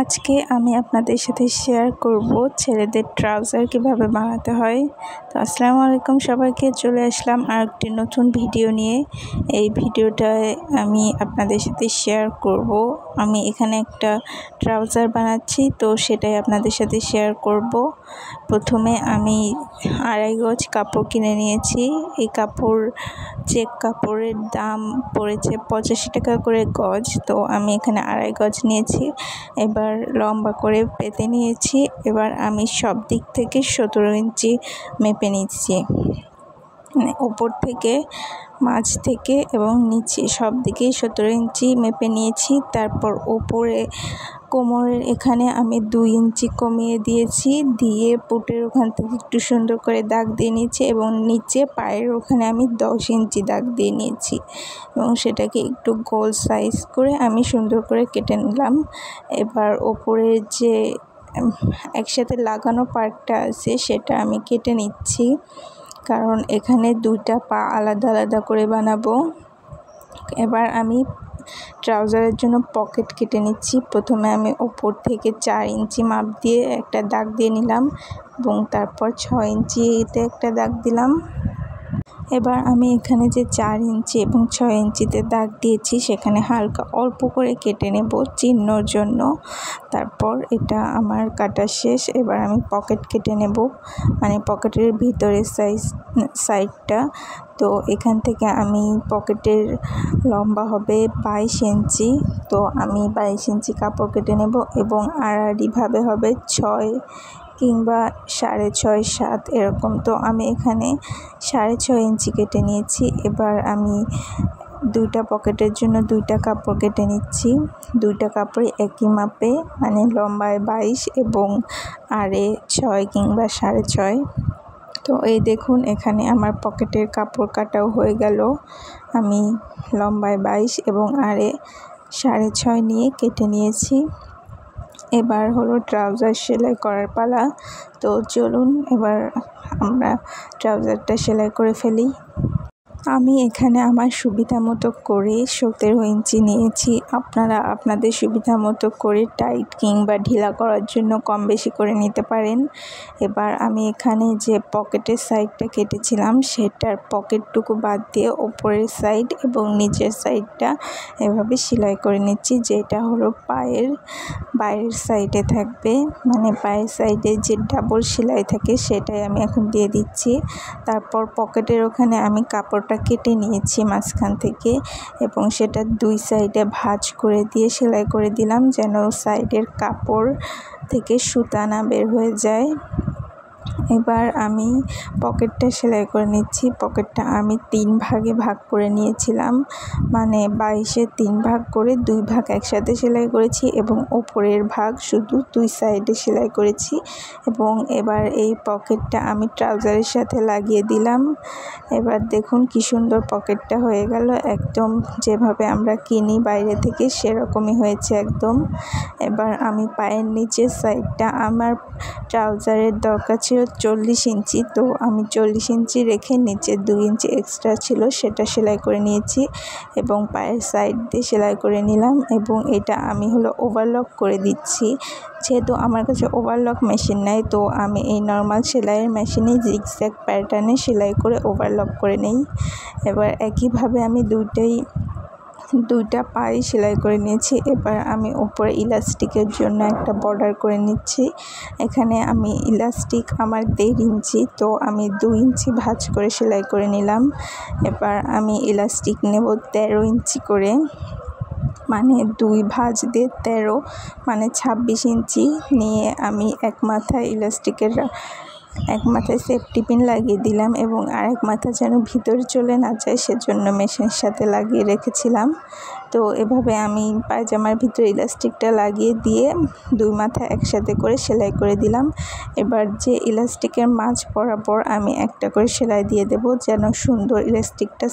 আজকে আমি আপনাদের সাথে শেয়ার করব ছেলেদের ট্রাউজার কিভাবে বানাতে হয়। তো আসসালামু আলাইকুম সবাইকে, চলে আসলাম আরেকটি নতুন ভিডিও নিয়ে। এই ভিডিওটায় আমি আপনাদের সাথে শেয়ার করব আমি এখানে একটা ট্রাউজার বানাচ্ছি, তো সেটাই আপনাদের সাথে শেয়ার করব। প্রথমে আমি 2.5 গজ কাপড় কিনে নিয়েছি। এই চেক কাপড়ের দাম পড়েছে 85 টাকা করে গজ। তো আমি এখানে 2.5 গজ নিয়েছি। এবার লম্বা করে পেতে নিয়েছি। এবার আমি সব দিক থেকে 17 ইঞ্চি মেপে নিচ্ছি, উপর থেকে, মাঝ থেকে এবং নিচে সব দিকেই 17 ইঞ্চি মেপে নিয়েছি। তারপর উপরে কোমরের এখানে আমি 2 ইঞ্চি কমিয়ে দিয়েছি, দিয়ে পুটের ওখান থেকে একটু সুন্দর করে দাগ দিয়ে নিয়েছি এবং নিচে পায়ের ওখানে আমি 10 ইঞ্চি দাগ দিয়ে নিয়েছি এবং সেটাকে একটু গোল সাইজ করে আমি সুন্দর করে কেটে নিলাম। এবার ওপরের যে একসাথে লাগানো পার্টটা আছে সেটা আমি কেটে নিচ্ছি, কারণ এখানে 2টা পা আলাদা আলাদা করে বানাবো। এবার আমি ট্রাউজারের জন্য পকেট কেটে নিচ্ছি। প্রথমে আমি ওপর থেকে 4 ইঞ্চি মাপ দিয়ে একটা দাগ দিয়ে নিলাম এবং তারপর 6 ইঞ্চিতে একটা দাগ দিলাম। এবার আমি এখানে যে 4 ইঞ্চি এবং 6 ইঞ্চিতে দাগ দিয়েছি সেখানে হালকা অল্প করে কেটে নেব চিহ্নর জন্য। তারপর এটা আমার কাটা শেষ। এবার আমি পকেট কেটে নেব, মানে পকেটের ভিতরের সাইডটা। তো এখান থেকে আমি পকেটের লম্বা হবে 22 ইঞ্চি। তো আমি 22 ইঞ্চি কাপড় কেটে নেব এবং আড়াআড়িভাবে হবে 6 কিংবা 6.5, 7 এরকম। তো আমি এখানে 6.5 ইঞ্চি কেটে নিয়েছি। এবার আমি 2টা পকেটের জন্য 2টা কাপড় কেটে নিচ্ছি। 2টা কাপড়ই একই মাপে, মানে লম্বায় 22 এবং আড়ে 6 কিংবা 6.5। তো এই দেখুন, এখানে আমার পকেটের কাপড় কাটাও হয়ে গেল। আমি লম্বায় 22 এবং আড়ে 6.5 নিয়ে কেটে নিয়েছি। এবার হলো ট্রাউজার সেলাই করার পালা। তো চলুন এবার আমরা ট্রাউজারটা সেলাই করে ফেলি। আমি এখানে আমার সুবিধা মতো করে 17 ইঞ্চি নিয়েছি। আপনারা আপনাদের সুবিধা মতো করে টাইট কিংবা ঢিলা করার জন্য কম বেশি করে নিতে পারেন। এবার আমি এখানে যে পকেটের সাইডটা কেটেছিলাম সেটার পকেটটুকু বাদ দিয়ে ওপরের সাইড এবং নিচের সাইডটা এভাবে সেলাই করে নিচ্ছি, যেটা হলো পায়ের বাইরের সাইডে থাকবে, মানে পায়ের সাইডে যে ডাবল সেলাই থাকে সেটাই আমি এখন দিয়ে দিচ্ছি। তারপর পকেটের ওখানে আমি কাপড়টা কেটে নিয়েছি মাঝখান থেকে এবং সেটা 2 সাইডে ভাঁজ করে দিয়ে সেলাই করে দিলাম, যেন সাইডের কাপড় থেকে সুতা না বের হয়ে যায়। এবার আমি পকেটটা সেলাই করে নিচ্ছি। পকেটটা আমি 3 ভাগে ভাগ করে নিয়েছিলাম, মানে 22-এ 3 ভাগ করে 2 ভাগ একসাথে সেলাই করেছি এবং ওপরের ভাগ শুধু 2 সাইডে সেলাই করেছি। এবং এবার এই পকেটটা আমি ট্রাউজারের সাথে লাগিয়ে দিলাম। এবার দেখুন কি সুন্দর পকেটটা হয়ে গেল, একদম যেভাবে আমরা কিনি বাইরে থেকে সেরকমই হয়েছে একদম। এবার আমি পায়ের নিচের সাইডটা, আমার ট্রাউজারের দরকার ছিল 40 ইঞ্চি, তো আমি 40 ইঞ্চি রেখে নিচে 2 ইঞ্চি এক্সট্রা ছিল সেটা সেলাই করে নিয়েছি এবং পায়ের সাইড দিয়ে সেলাই করে নিলাম। এবং এটা আমি ওভারলক করে দিচ্ছি, যেহেতু আমার কাছে ওভারলক মেশিন নাই, তো আমি এই নর্মাল সেলাইয়ের মেশিনে জিগজ্যাগ প্যাটার্নে সেলাই করে ওভারলক করে নেই। এবার একইভাবে আমি 2টা পায়ে সেলাই করে নিয়েছি। এবার আমি উপরে ইলাস্টিকের জন্য একটা বর্ডার করে নিচ্ছি। এখানে আমি ইলাস্টিক আমার 1.5 ইঞ্চি, তো আমি 2 ইঞ্চি ভাঁজ করে সেলাই করে নিলাম। এবার আমি ইলাস্টিক নেব 13 ইঞ্চি করে, মানে 2 ভাঁজ দিয়ে 13, মানে 26 ইঞ্চি নিয়ে আমি এক মাথায় এক মাথায় সেফটি পিন লাগিয়ে দিলাম এবং আরেক মাথা যেন ভিতরে চলে না যায় সেজন্য মেশিনের সাথে লাগিয়ে রেখেছিলাম। তো এভাবে আমি পায়জামার ভিতরে ইলাস্টিকটা লাগিয়ে দিয়ে 2 মাথা একসাথে করে সেলাই করে দিলাম। এবার যে ইলাস্টিকের মাঝ বরাবর আমি একটা করে সেলাই দিয়ে দেব, যেন সুন্দর ইলাস্টিকটা